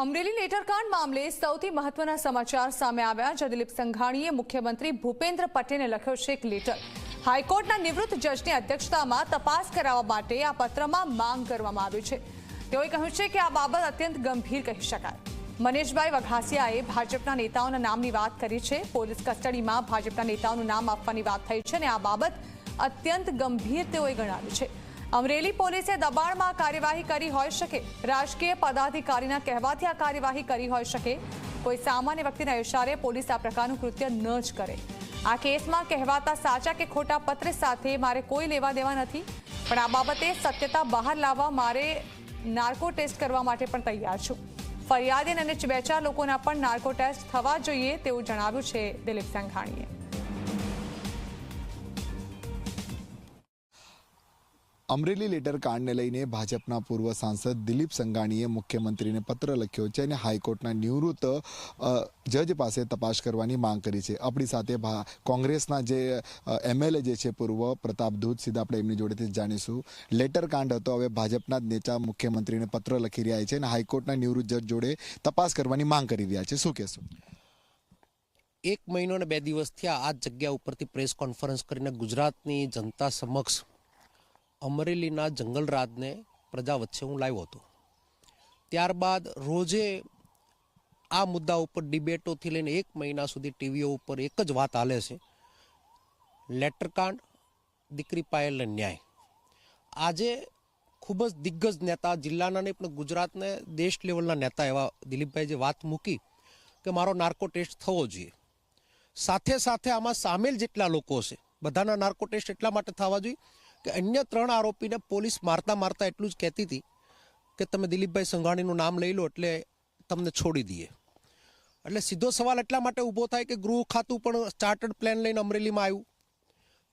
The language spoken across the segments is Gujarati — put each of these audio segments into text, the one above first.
અમરેલી લેટરકાંડ મામલે સૌથી મહત્વના સમાચાર સામે આવ્યા છે। દિલીપ સંઘાણીએ મુખ્યમંત્રી ભૂપેન્દ્ર પટેલને લખ્યો છે એક લેટર। હાઈકોર્ટના નિવૃત્ત જજની અધ્યક્ષતામાં તપાસ કરાવવા માટે આ પત્રમાં માંગ કરવામાં આવી છે। તેઓએ કહ્યું છે કે આ બાબત અત્યંત ગંભીર કહી શકાય। મનીષભાઈ વઘાસિયાએ ભાજપના નેતાઓના નામની વાત કરી છે। પોલીસ કસ્ટડીમાં ભાજપના નેતાઓનું નામ આપવાની વાત થઈ છે અને આ બાબત અત્યંત ગંભીર તેઓએ ગણાવી છે। અમરેલી પોલીસે દબાણમાં કાર્યવાહી કરી હોઈ શકે, રાજકીય પદાધિકારીના કહેવાથી આ કાર્યવાહી કરી હોઈ શકે। કોઈ સામાન્ય વ્યક્તિના ઇશારે પોલીસ આ પ્રકારનું કૃત્ય ન જ કરે। આ કેસમાં કહેવાતા સાચા કે ખોટા પત્ર સાથે મારે કોઈ લેવા દેવા નથી, પણ આ બાબતે સત્યતા બહાર લાવવા મારે નાર્કો ટેસ્ટ કરવા માટે પણ તૈયાર છું। ફરિયાદી અને 2-4 લોકોના પણ નાર્કો ટેસ્ટ થવા જોઈએ તેવું જણાવ્યું છે દિલીપ સંઘાણીએ। અમરેલી લેટર કાંડને લઈને ભાજપના પૂર્વ સાંસદ દિલીપ સંઘાણીએ મુખ્યમંત્રીને પત્ર લખ્યો છે અને હાઈકોર્ટના નિવૃત્ત જજ પાસે તપાસ કરવાની માંગ કરી છે। આપણી સાથે કોંગ્રેસના જે એમએલએ જે છે પૂર્વ પ્રતાપ ધૂત, સીધા આપણે એમની જોડેથી જાણીશું। લેટર કાંડ હતો, હવે ભાજપના જ નેતા મુખ્યમંત્રીને પત્ર લખી રહ્યા છે અને હાઈકોર્ટના નિવૃત્ત જજ જોડે તપાસ કરવાની માંગ કરી રહ્યા છે। શું કહેશો? 1 મહિનો અને 2 દિવસથી આ જગ્યા ઉપરથી પ્રેસ કોન્ફરન્સ કરીને ગુજરાતની જનતા સમક્ષ અમરેલીના જંગલરાજને પ્રજા વચ્ચે હું લાવ્યો હતો। ત્યારબાદ રોજે આ મુદ્દા ઉપર ડિબેટોથી લઈને 1 મહિના સુધી ટીવીઓ ઉપર એક જ વાત હાલે છે, લેટરકાંડ, દીકરી પાયલને ન્યાય। આજે ખૂબ જ દિગ્ગજ નેતા, જિલ્લાના નહીં પણ ગુજરાતને દેશ લેવલના નેતા એવા દિલીપભાઈ જે વાત મૂકી કે મારો નાર્કો ટેસ્ટ થવો જોઈએ, સાથે સાથે આમાં સામેલ જેટલા લોકો છે બધાના નાર્કો ટેસ્ટ એટલા માટે થવા જોઈએ કે અન્ય 3 આરોપીને પોલીસ મારતા એટલું જ કહેતી હતી કે તમે દિલીપભાઈ સંઘાણીનું નામ લઈ લો એટલે તમને છોડી દઈએ। એટલે સીધો સવાલ એટલા માટે ઊભો થાય કે ગૃહ ખાતું પણ ચાર્ટર્ડ પ્લાન લઈને અમરેલીમાં આવ્યું,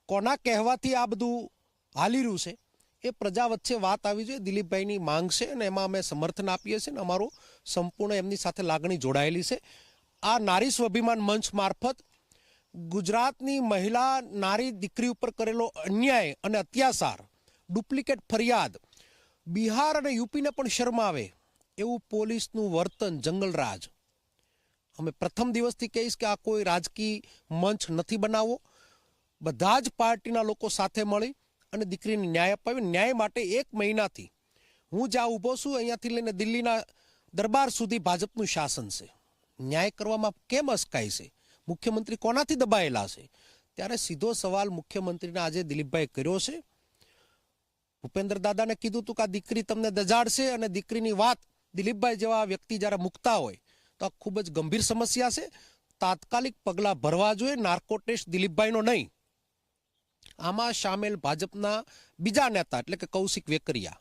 કોના કહેવાથી આ બધું હાલી રહ્યું છે એ પ્રજા વચ્ચે વાત આવી જોઈએ। દિલીપભાઈની માંગ છે અને એમાં અમે સમર્થન આપીએ છીએ અને અમારું સંપૂર્ણ એમની સાથે લાગણી જોડાયેલી છે। આ નારી સ્વાભિમાન મંચ મારફત ગુજરાતની મહિલા નારી દીકરી ઉપર કરેલો અન્યાય અને અત્યાચાર, ડુપ્લિકેટ ફરિયાદ બિહાર અને યુપીને પણ શરમાવે એવું પોલીસનું વર્તન, જંગલરાજ। અમે પ્રથમ દિવસથી કહીશ કે આ કોઈ રાજકીય મંચ નથી બનાવવો, બધા જ પાર્ટીના લોકો સાથે મળી અને દીકરીને ન્યાય અપાવી। ન્યાય માટે 1 મહિનાથી હું જ્યાં ઊભો છું અહીંયાથી લઈને દિલ્હીના દરબાર સુધી ભાજપનું શાસન છે। ન્યાય કરવામાં કેમ અસકાય છે? મુખ્યમંત્રી કોનાથી દબાયેલા છે? ત્યારે સીધો સવાલ મુખ્યમંત્રીને આજે દિલીપભાઈ કર્યો છે। ભૂપેન્દ્ર દાદાને કીધું હતું કે આ દીકરી તમને દજાડશે અને દીકરીની વાત દિલીપભાઈ જેવા વ્યક્તિ જ્યારે મૂકતા હોય તો આ ખૂબ જ ગંભીર સમસ્યા છે। તાત્કાલિક પગલાં ભરવા જોઈએ। નાર્કો ટેસ્ટ દિલીપભાઈનો નહીં, આમાં સામેલ ભાજપના બીજા નેતા એટલે કે કૌશિક વેકરિયા,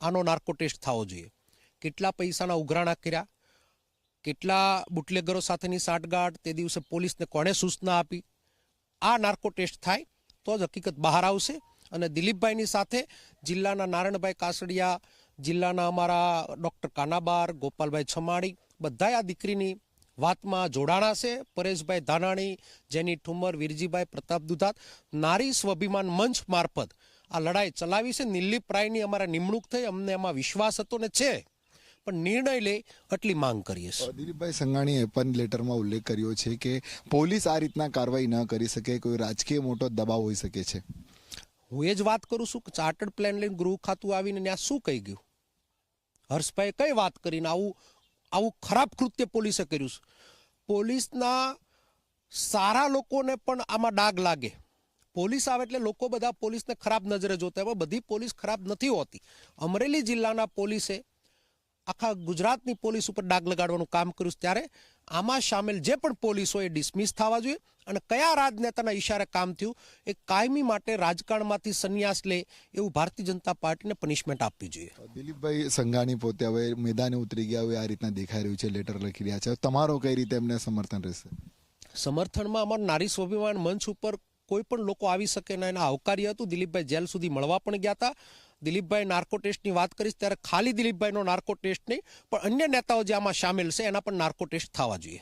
આનો નાર્કો ટેસ્ટ થવો જોઈએ। કેટલા પૈસાના ઉઘરાણા કર્યા, કેટલા બુટલેગરો સાથેની સાંઠગાંઠ, તે દિવસે પોલીસને કોણે સૂચના આપી, આ નાર્કો ટેસ્ટ થાય તો જ હકીકત બહાર આવશે। અને દિલીપભાઈની સાથે જિલ્લાના નારાયણભાઈ કાસડિયા, જિલ્લાના અમારા ડૉક્ટર કાનાબાર, ગોપાલભાઈ છમાણી બધાય આ દીકરીની વાતમાં જોડાણા છે। પરેશભાઈ ધાનાણી, જેની ઠુમર, વીરજીભાઈ, પ્રતાપ દુધાત, નારી સ્વાભિમાન મંચ મારફત આ લડાઈ ચલાવી છે। નિર્લિપ રાયની અમારા નિમણૂક થઈ, અમને એમાં વિશ્વાસ હતો ને છે, પણ નિર્ણય લે એટલી માંગ કરીએ છીએ। દિલીપભાઈ સંઘાણીએ પણ લેટરમાં ઉલ્લેખ કર્યો છે કે પોલીસ આ રીતના કાર્યવાહી ન કરી શકે, કોઈ રાજકીય મોટો દબાવ હોઈ શકે છે। હું એ જ વાત કરું છું કે ચાર્ટર્ડ પ્લાન લઈને ગૃહ ખાતું આવીને ત્યાં શું કહી ગયું? હર્ષભાઈ કઈ વાત કરીને આવું ખરાબ કૃત્ય પોલીસે કર્યું છે? પોલીસના સારા લોકોને પણ આમાં ડાઘ લાગે। પોલીસ આવે એટલે લોકો બધા પોલીસને ખરાબ નજરે જોતા હોય, બધી પોલીસ ખરાબ નથી હોતી। અમરેલી જિલ્લાના પોલીસે આખા ગુજરાતની પોલીસ ઉપર ડાઘ લગાડવાનું કામ કર્યું છે। ત્યારે આમાં સામેલ જે પણ પોલીસ હોય એ ડિસમિસ થવા જોઈએ અને કયા રાજનેતાના ઈશારે કામ થયું એ કાયમી માટે રાજકારણમાંથી સંન્યાસ લે એવું ભારતીય જનતા પાર્ટીને પનિશમેન્ટ આપવી જોઈએ। દિલીપભાઈ સંઘાણી પોતે હવે મેદાને ઉતરી ગયા હોય આ રીતના દેખાઈ રહ્યું છે, લેટર લખી રહ્યા છે, તમારો કઈ રીતે એમને સમર્થન રહેશે? સમર્થનમાં અમારા નારી સ્વાભિમાન મંચ ઉપર કોઈ પણ લોકો આવી શકે ને એના આવકાર્ય હતું। દિલીપભાઈ જેલ સુધી મળવા પણ ગયા હતા। દિલીપભાઈ નાર્કો ટેસ્ટની વાત કરીશ ત્યારે ખાલી દિલીપભાઈનો નાર્કો ટેસ્ટ નહીં પણ અન્ય નેતાઓ જે આમાં સામેલ છે એના પણ નાર્કો ટેસ્ટ થવા જોઈએ।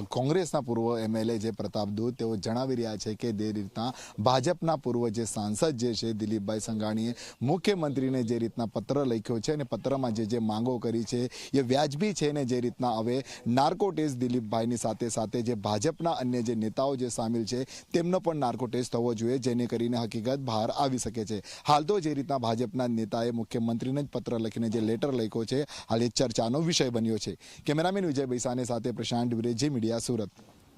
કોંગ્રેસના પૂર્વ એમએલએ જે પ્રતાપ દૂત તેઓ જણાવી રહ્યા છે કે જે રીતના ભાજપના પૂર્વ જે સાંસદ જે છે દિલીપભાઈ સંઘાણીએ મુખ્યમંત્રીને જે રીતના પત્ર લખ્યો છે અને પત્રમાં જે માંગો કરી છે એ વ્યાજબી છે ને જે રીતના હવે નાર્કો ટેસ્ટ દિલીપભાઈની સાથે સાથે જે ભાજપના અન્ય જે નેતાઓ જે સામેલ છે તેમનો પણ નાર્કો ટેસ્ટ થવો જોઈએ જેને કરીને હકીકત બહાર આવી શકે છે. હાલ તો જે રીતના ભાજપના નેતાએ મુખ્યમંત્રીને જ પત્ર લખીને જે લેટર લખ્યો છે હાલ એ ચર્ચાનો વિષય બન્યો છે. કેમેરામેન વિજય બૈસાને સાથે પ્રશાંત ડુબરે, જી મીડિયા, સુરત.